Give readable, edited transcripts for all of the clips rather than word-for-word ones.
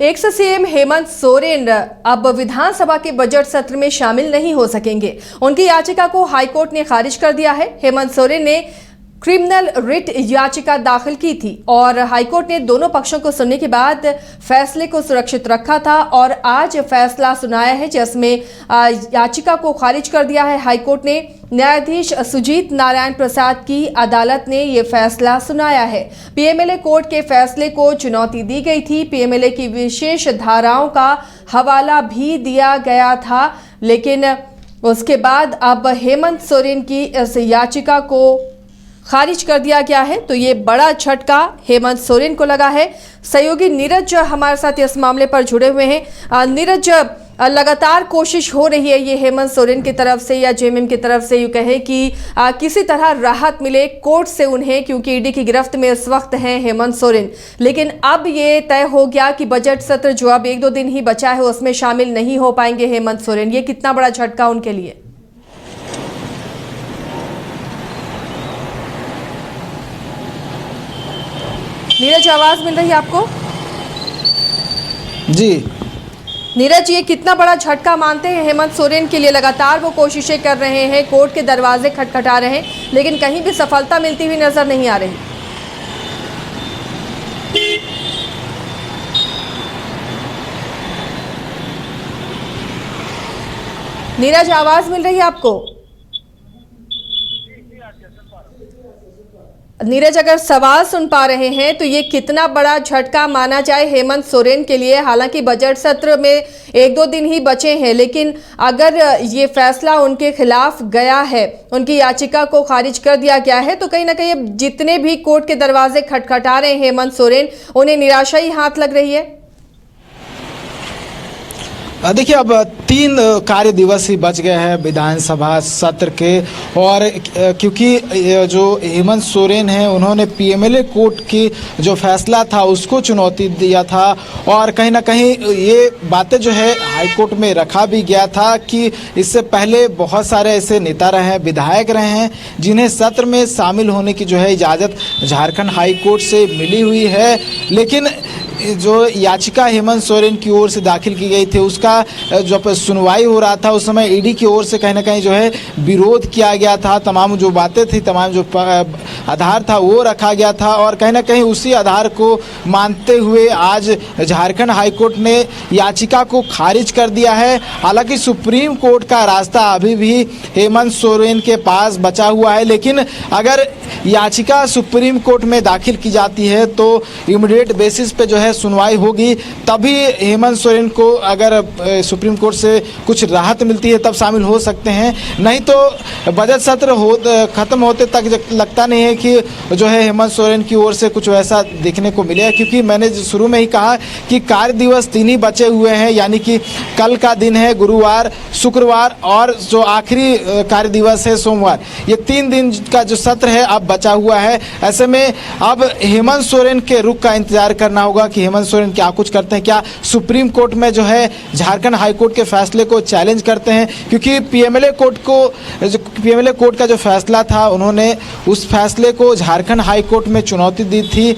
Ex CM Hemant Soren अब विधानसभा के budget सत्र में शामिल नहीं हो सकेंगे। उनकी याचिका को हाईकोर्ट ने खारिज कर दिया है। हेमंत सोरेन ने क्रिमिनल रिट याचिका दाखिल की थी और हाईकोर्ट ने दोनों पक्षों को सुनने के बाद फैसले को सुरक्षित रखा था और आज फैसला सुनाया है, जिसमें याचिका को खारिज कर दिया है हाईकोर्ट ने। न्यायाधीश सुजीत नारायण प्रसाद की अदालत ने ये फैसला सुनाया है। पीएमएलए कोर्ट के फैसले को चुनौती दी गई थी। पीएमएलए की विशेष धाराओं का हवाला भी दिया गया था, लेकिन उसके बाद अब हेमंत सोरेन की इस याचिका को खारिज कर दिया गया है। तो ये बड़ा झटका हेमंत सोरेन को लगा है। सहयोगी नीरज हमारे साथ इस मामले पर जुड़े हुए हैं। नीरज, लगातार कोशिश हो रही है ये हेमंत सोरेन की तरफ से या जेएमएम की तरफ से यूं कहे कि किसी तरह राहत मिले कोर्ट से उन्हें, क्योंकि ईडी की गिरफ्त में इस वक्त हैं हेमंत सोरेन। लेकिन अब ये तय हो गया कि बजट सत्र जो अब 1-2 दिन ही बचा है उसमें शामिल नहीं हो पाएंगे हेमंत सोरेन। ये कितना बड़ा झटका उनके लिए? नीरज, आवाज मिल रही है आपको? जी नीरज, ये कितना बड़ा झटका मानते हैं हेमंत सोरेन के लिए? लगातार वो कोशिशें कर रहे हैं, कोर्ट के दरवाजे खटखटा रहे हैं, लेकिन कहीं भी सफलता मिलती हुई नजर नहीं आ रही। नीरज, आवाज मिल रही है आपको? नीरज, अगर सवाल सुन पा रहे हैं तो ये कितना बड़ा झटका माना जाए हेमंत सोरेन के लिए? हालांकि बजट सत्र में 1-2 दिन ही बचे हैं, लेकिन अगर ये फैसला उनके खिलाफ गया है, उनकी याचिका को खारिज कर दिया गया है, तो कहीं ना कहीं जितने भी कोर्ट के दरवाजे खटखटा रहे हैं हेमंत सोरेन, उन्हें निराशा ही हाथ लग रही है। देखिए, अब 3 कार्य दिवस ही बच गए हैं विधानसभा सत्र के, और क्योंकि जो हेमंत सोरेन हैं उन्होंने पीएमएलए कोर्ट की जो फैसला था उसको चुनौती दिया था, और कहीं ना कहीं ये बातें जो है हाईकोर्ट में रखा भी गया था कि इससे पहले बहुत सारे ऐसे नेता रहे हैं, विधायक रहे हैं, जिन्हें सत्र में शामिल होने की जो है इजाज़त झारखंड हाईकोर्ट से मिली हुई है। लेकिन जो याचिका हेमंत सोरेन की ओर से दाखिल की गई थी उसका जब सुनवाई हो रहा था उस समय ईडी की ओर से कहीं ना कहीं जो है विरोध किया गया था। तमाम जो बातें थी, तमाम जो आधार था वो रखा गया था, और कहीं ना कहीं उसी आधार को मानते हुए आज झारखंड हाईकोर्ट ने याचिका को खारिज कर दिया है। हालांकि सुप्रीम कोर्ट का रास्ता अभी भी हेमंत सोरेन के पास बचा हुआ है, लेकिन अगर याचिका सुप्रीम कोर्ट में दाखिल की जाती है तो इमीडिएट बेसिस पे जो है सुनवाई होगी, तभी हेमंत सोरेन को अगर सुप्रीम कोर्ट से कुछ राहत मिलती है तब शामिल हो सकते हैं। नहीं तो बजट सत्र खत्म होते तक लगता नहीं है कि जो है हेमंत सोरेन की ओर से कुछ वैसा देखने को मिलेगा, क्योंकि मैंने शुरू में ही कहा कि कार्य दिवस 3 ही बचे हुए हैं, यानी कि कल का दिन है गुरुवार, शुक्रवार और जो आखिरी कार्य दिवस है सोमवार। ये 3 दिन का जो सत्र है अब बचा हुआ है। ऐसे में अब हेमंत सोरेन के रुख का इंतजार करना होगा कि हेमंत सोरेन क्या कुछ करते हैं, क्या सुप्रीम कोर्ट में जो है झारखंड हाईकोर्ट के फैसले को चैलेंज करते हैं, क्योंकि पीएमएलए कोर्ट का जो फैसला था उन्होंने उस फैसले को झारखंड हाईकोर्ट में चुनौती दी थी।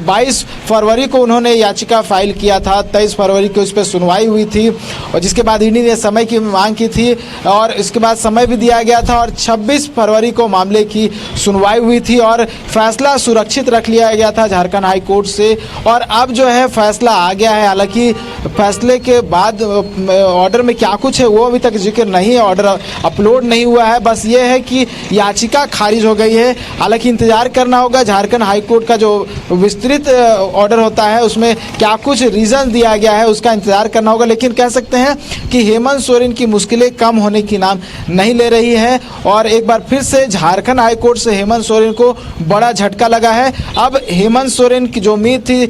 22 फरवरी को उन्होंने याचिका फाइल किया था, 23 फरवरी को उस पर सुनवाई हुई थी, और जिसके बाद ईडी ने समय की मांग की थी और इसके बाद समय भी दिया गया था, और 26 फरवरी को मामले की सुनवाई हुई थी और फैसला सुरक्षित रख लिया गया था झारखंड हाईकोर्ट से। और अब जो है फैसला आ गया है। हालांकि फैसले के बाद ऑर्डर में क्या कुछ है वो अभी तक जिक्र नहीं है, ऑर्डर अपलोड नहीं हुआ है, बस ये है कि याचिका खारिज हो गई है। हालांकि इंतजार करना होगा झारखंड हाईकोर्ट का जो विस्तृत ऑर्डर होता है उसमें क्या कुछ रीजन दिया गया है, उसका इंतजार करना होगा। लेकिन कह सकते हैं कि हेमंत सोरेन की मुश्किलें कम होने की नाम नहीं ले रही है, और एक बार फिर से झारखंड हाईकोर्ट से हेमंत सोरेन को बड़ा झटका लगा है। अब हेमंत सोरेन की जो उम्मीद थी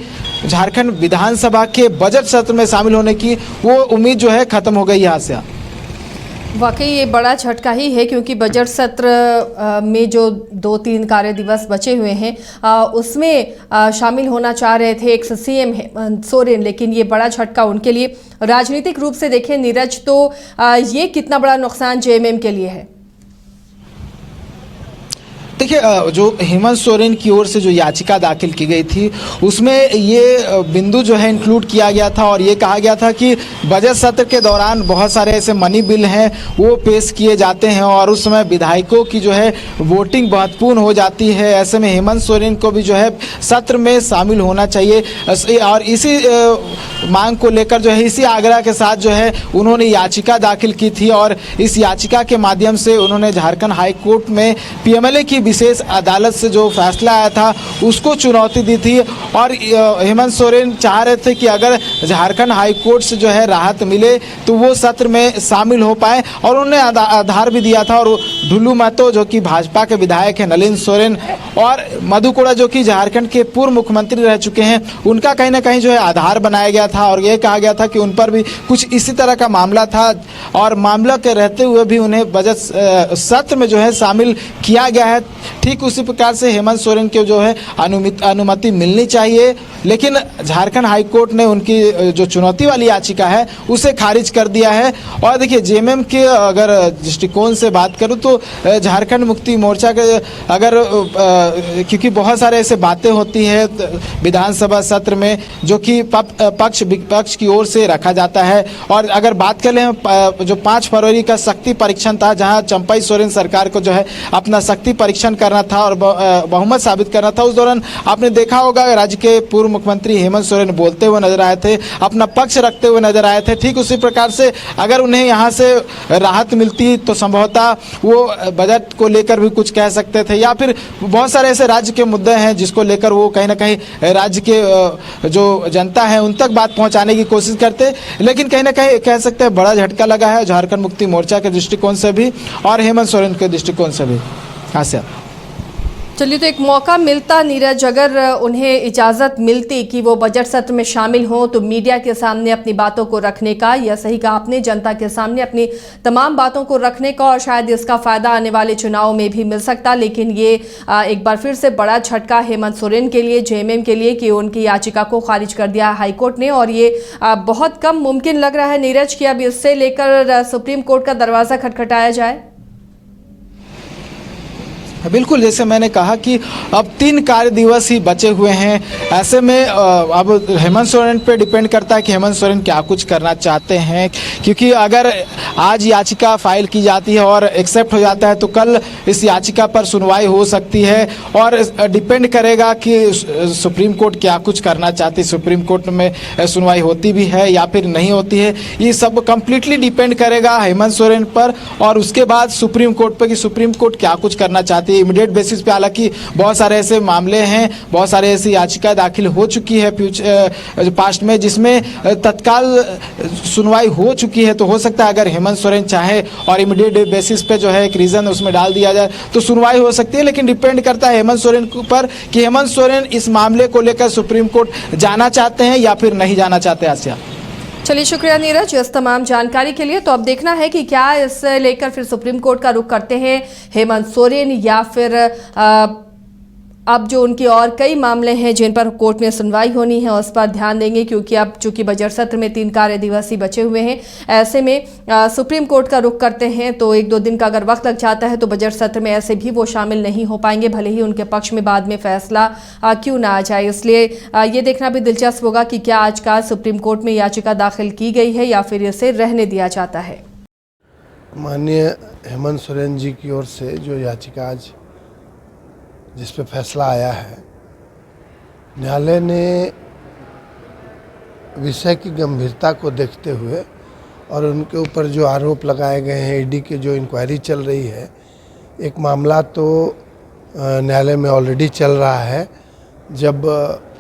झारखंड विधानसभा के बजट सत्र में शामिल होने की, वो उम्मीद जो है खत्म हो गई यहाँ से। वाकई ये बड़ा झटका ही है, क्योंकि बजट सत्र में जो 2-3 कार्य दिवस बचे हुए हैं उसमें शामिल होना चाह रहे थे एक्स सीएम हेमंत सोरेन, लेकिन ये बड़ा झटका उनके लिए। राजनीतिक रूप से देखें नीरज, तो ये कितना बड़ा नुकसान जेएमएम के लिए है? देखिए जो हेमंत सोरेन की ओर से जो याचिका दाखिल की गई थी उसमें ये बिंदु जो है इंक्लूड किया गया था और ये कहा गया था कि बजट सत्र के दौरान बहुत सारे ऐसे मनी बिल हैं वो पेश किए जाते हैं और उस समय विधायकों की जो है वोटिंग महत्वपूर्ण हो जाती है। ऐसे में हेमंत सोरेन को भी जो है सत्र में शामिल होना चाहिए और इसी मांग को लेकर जो है इसी आग्रह के साथ जो है उन्होंने याचिका दाखिल की थी और इस याचिका के माध्यम से उन्होंने झारखंड हाई कोर्ट में पीएमएलए की विशेष अदालत से जो फैसला आया था उसको चुनौती दी थी और हेमंत सोरेन चाह रहे थे कि अगर झारखंड हाई कोर्ट से जो है राहत मिले तो वो सत्र में शामिल हो पाए और उन्होंने आधार भी दिया था। और ढुल्लू महतो जो कि भाजपा के विधायक हैं, नलिन सोरेन और मधु कोड़ा जो कि झारखंड के पूर्व मुख्यमंत्री रह चुके हैं, उनका कहीं ना कहीं जो है आधार बनाया गया था और ये कहा गया था कि उन पर भी कुछ इसी तरह का मामला था और मामला के रहते हुए भी उन्हें बजट सत्र में जो है शामिल किया गया है। ठीक उसी प्रकार से हेमंत सोरेन को जो है अनुमति मिलनी चाहिए, लेकिन झारखंड हाई कोर्ट ने उनकी जो चुनौती वाली याचिका है उसे खारिज कर दिया है। और देखिए जेएमएम के अगर दृष्टिकोण से बात करूं तो झारखंड मुक्ति मोर्चा के अगर क्योंकि बहुत सारे ऐसे बातें होती है विधानसभा सत्र में जो कि पक्ष विपक्ष की ओर से रखा जाता है और अगर बात कर लें जो 5 फरवरी का शक्ति परीक्षण था जहां चंपाई सोरेन सरकार को जो है अपना शक्ति परीक्षण करना था और बहुमत साबित करना था, उस दौरान आपने देखा होगा राज्य के पूर्व मुख्यमंत्री हेमंत सोरेन बोलते हुए नजर आए थे, अपना पक्ष रखते हुए नजर आए थे। ठीक उसी प्रकार से अगर उन्हें यहाँ से राहत मिलती तो संभवतः वो बजट को लेकर भी कुछ कह सकते थे या फिर बहुत सारे ऐसे राज्य के मुद्दे हैं जिसको लेकर वो कहीं ना कहीं राज्य के जो जनता है उन तक बात पहुंचाने की कोशिश करते, लेकिन कहीं ना कहीं कह सकते हैं बड़ा झटका लगा है झारखंड मुक्ति मोर्चा के दृष्टिकोण से भी और हेमंत सोरेन के दृष्टिकोण से भी। हाँ सर, चलिए, तो एक मौका मिलता नीरज, अगर उन्हें इजाज़त मिलती कि वो बजट सत्र में शामिल हों तो मीडिया के सामने अपनी बातों को रखने का, या सही कहा आपने, जनता के सामने अपनी तमाम बातों को रखने का, और शायद इसका फ़ायदा आने वाले चुनाव में भी मिल सकता। लेकिन ये एक बार फिर से बड़ा झटका हेमंत सोरेन के लिए, जेएमएम के लिए, कि उनकी याचिका को खारिज कर दिया हाईकोर्ट ने। और ये बहुत कम मुमकिन लग रहा है नीरज कि अब इससे लेकर सुप्रीम कोर्ट का दरवाज़ा खटखटाया जाए। बिल्कुल, जैसे मैंने कहा कि अब 3 कार्य दिवस ही बचे हुए हैं। ऐसे में अब हेमंत सोरेन पे डिपेंड करता है कि हेमंत सोरेन क्या कुछ करना चाहते हैं, क्योंकि अगर आज याचिका फाइल की जाती है और एक्सेप्ट हो जाता है तो कल इस याचिका पर सुनवाई हो सकती है और डिपेंड करेगा कि सुप्रीम कोर्ट क्या कुछ करना चाहती है। सुप्रीम कोर्ट में सुनवाई होती भी है या फिर नहीं होती है, ये सब कम्प्लीटली डिपेंड करेगा हेमंत सोरेन पर और उसके बाद सुप्रीम कोर्ट पर कि सुप्रीम कोर्ट क्या कुछ करना चाहती है इमीडिएट बेसिस पे। हालांकि बहुत सारे ऐसे मामले हैं, बहुत सारे ऐसी याचिका दाखिल हो चुकी है पास्ट में जिसमें तत्काल सुनवाई हो चुकी है, तो हो सकता है अगर हेमंत सोरेन चाहे और इमीडिएट बेसिस पे जो है एक रीजन उसमें डाल दिया जाए तो सुनवाई हो सकती है। लेकिन डिपेंड करता है हेमंत सोरेन पर कि हेमंत सोरेन इस मामले को लेकर सुप्रीम कोर्ट जाना चाहते हैं या फिर नहीं जाना चाहते। आसिया, चलिए, शुक्रिया नीरज इस तमाम जानकारी के लिए। तो अब देखना है कि क्या इससे लेकर फिर सुप्रीम कोर्ट का रुख करते हैं हेमंत सोरेन, या फिर अब जो उनके और कई मामले हैं जिन पर कोर्ट में सुनवाई होनी है उस पर ध्यान देंगे, क्योंकि अब चूंकि बजट सत्र में 3 कार्य दिवस ही बचे हुए हैं। ऐसे में सुप्रीम कोर्ट का रुख करते हैं तो 1-2 दिन का अगर वक्त लग जाता है तो बजट सत्र में ऐसे भी वो शामिल नहीं हो पाएंगे, भले ही उनके पक्ष में बाद में फैसला क्यों ना आ जाए। इसलिए ये देखना भी दिलचस्प होगा कि क्या आज का सुप्रीम कोर्ट में याचिका दाखिल की गई है या फिर इसे रहने दिया जाता है। माननीय हेमंत सोरेन जी की ओर से जो याचिका आज जिस पे फैसला आया है, न्यायालय ने विषय की गंभीरता को देखते हुए और उनके ऊपर जो आरोप लगाए गए हैं, ईडी की जो इंक्वायरी चल रही है, एक मामला तो न्यायालय में ऑलरेडी चल रहा है जब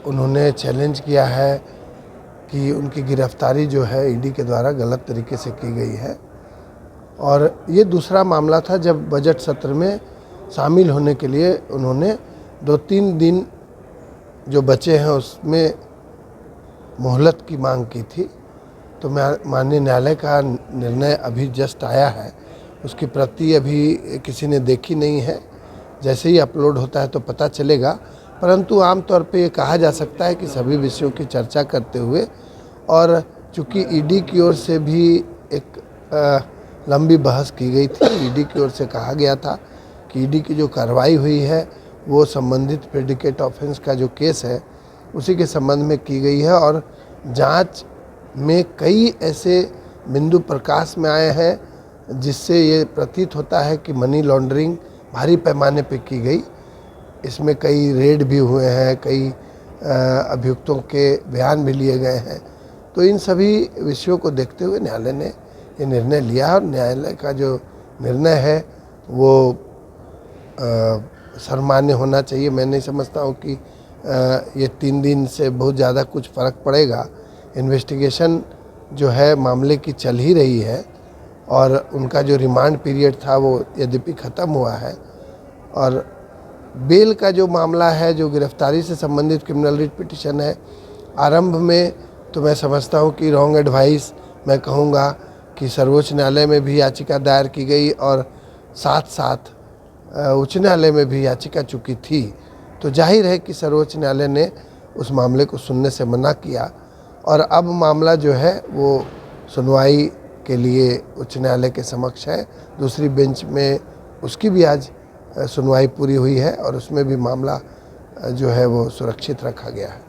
उन्होंने चैलेंज किया है कि उनकी गिरफ्तारी जो है ईडी के द्वारा गलत तरीके से की गई है, और ये दूसरा मामला था जब बजट सत्र में शामिल होने के लिए उन्होंने 2-3 दिन जो बचे हैं उसमें मोहलत की मांग की थी। तो माननीय न्यायालय का निर्णय अभी जस्ट आया है, उसकी प्रति अभी किसी ने देखी नहीं है, जैसे ही अपलोड होता है तो पता चलेगा। परंतु आमतौर पे ये कहा जा सकता है कि सभी विषयों की चर्चा करते हुए, और चूँकि ईडी की ओर से भी एक लंबी बहस की गई थी, ईडी की ओर से कहा गया था कि ईडी की जो कार्रवाई हुई है वो संबंधित प्रेडिकेट ऑफेंस का जो केस है उसी के संबंध में की गई है और जांच में कई ऐसे बिंदु प्रकाश में आए हैं जिससे ये प्रतीत होता है कि मनी लॉन्ड्रिंग भारी पैमाने पे की गई। इसमें कई रेड भी हुए हैं, कई अभियुक्तों के बयान भी लिए गए हैं। तो इन सभी विषयों को देखते हुए न्यायालय ने ये निर्णय लिया और न्यायालय का जो निर्णय है वो सर्वमान्य होना चाहिए। मैं नहीं समझता हूँ कि ये 3 दिन से बहुत ज़्यादा कुछ फ़र्क पड़ेगा। इन्वेस्टिगेशन जो है मामले की चल ही रही है और उनका जो रिमांड पीरियड था वो यद्यपि ख़त्म हुआ है और बेल का जो मामला है, जो गिरफ्तारी से संबंधित क्रिमिनल रिट पिटीशन है, आरंभ में तो मैं समझता हूँ कि रॉन्ग एडवाइस मैं कहूँगा कि सर्वोच्च न्यायालय में भी याचिका दायर की गई और साथ साथ उच्च न्यायालय में भी याचिका चुकी थी। तो जाहिर है कि सर्वोच्च न्यायालय ने उस मामले को सुनने से मना किया और अब मामला जो है वो सुनवाई के लिए उच्च न्यायालय के समक्ष है। दूसरी बेंच में उसकी भी आज सुनवाई पूरी हुई है और उसमें भी मामला जो है वो सुरक्षित रखा गया है।